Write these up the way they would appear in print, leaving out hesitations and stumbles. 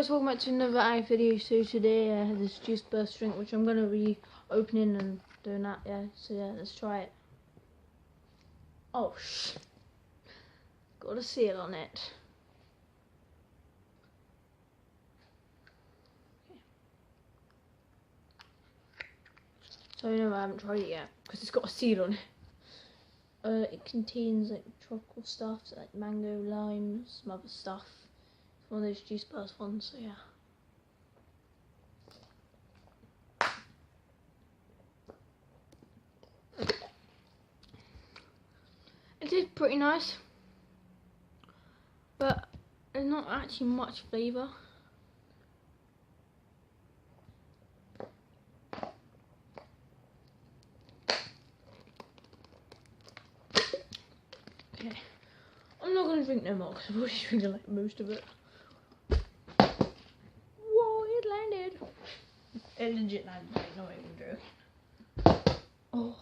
guys, welcome back to another ag video. So today I have this juice burst drink which I'm gonna be opening and doing that, so let's try it. Oh got a seal on it. Okay. So no, I haven't tried it yet because it's got a seal on it. It contains like tropical stuff, so like mango, lime, some other stuff. It's one of those juice burst ones, so yeah. It is pretty nice, but there's not actually much flavour. Okay, I'm not gonna drink no more because I've already drinking like most of it. Whoa, it landed. It legit landed, like, not even joking. Oh.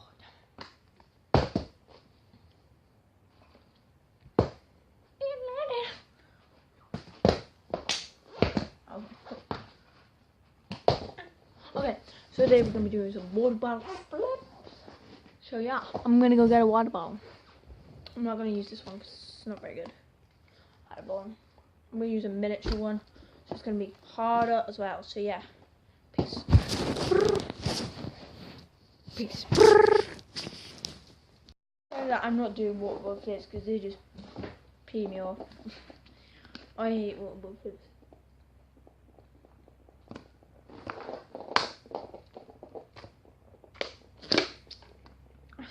Okay, so today we're going to be doing some water bottle. So yeah, I'm going to go get a water bottle. I'm not going to use this one because it's not very good. Water bottle. I'm going to use a miniature one. So it's going to be harder as well. So yeah, peace. Peace. I'm not doing water bottle flips because they just pee me off. I hate water bottle flips.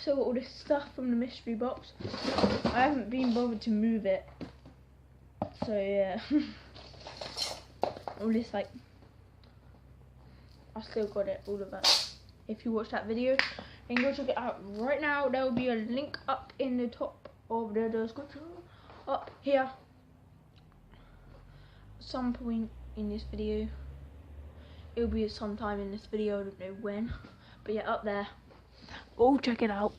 So all this stuff from the mystery box. I haven't been bothered to move it. So yeah. All this, like, I still got it, all of that. If you watched that video, then go check it out right now. There will be a link up in the top of the description. Up here. Some point in this video. It will be at some time in this video, I don't know when. But yeah, up there. Go check it out.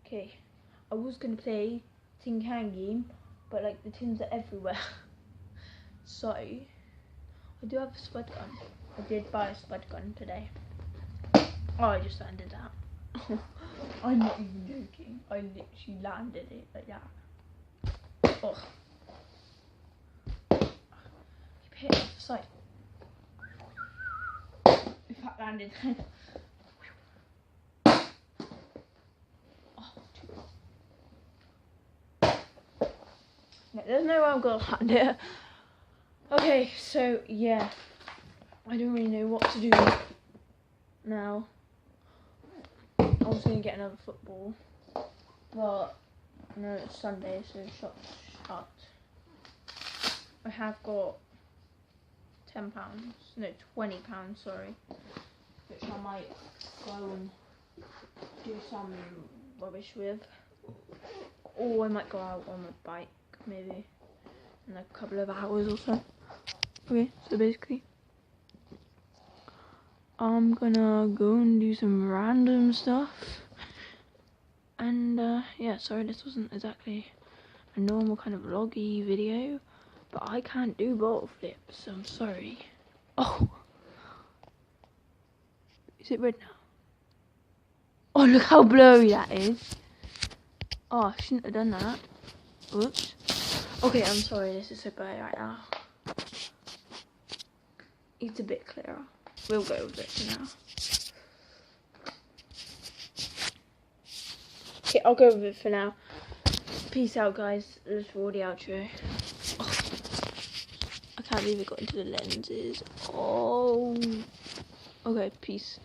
Okay, I was gonna play tin can game, but like the tins are everywhere. So I do have a spud gun. I did buy a spud gun today. Oh, I just landed that. I'm not even joking. I literally landed it like that. Oh, keep hitting off the side. If that landed. No, there's no way I'm gonna land it. Okay, so yeah, I don't really know what to do now. I was gonna get another football, but no, it's Sunday, so the shop's shut. I have got £10, no, £20, sorry, which I might go and do some rubbish with, or I might go out on my bike maybe in like a couple of hours or so. Okay, so basically I'm gonna go and do some random stuff, and yeah, sorry this wasn't exactly a normal kind of vloggy video, but I can't do bottle flips, so I'm sorry. Oh, is it red now? Oh, look how blurry that is. Oh, I shouldn't have done that. Oops. Okay, I'm sorry, this is so blurry right now. It's a bit clearer. We'll go with it for now. Okay, I'll go with it for now. Peace out, guys. This is for the outro. Oh, I can't believe it got into the lenses. Oh. Okay, peace.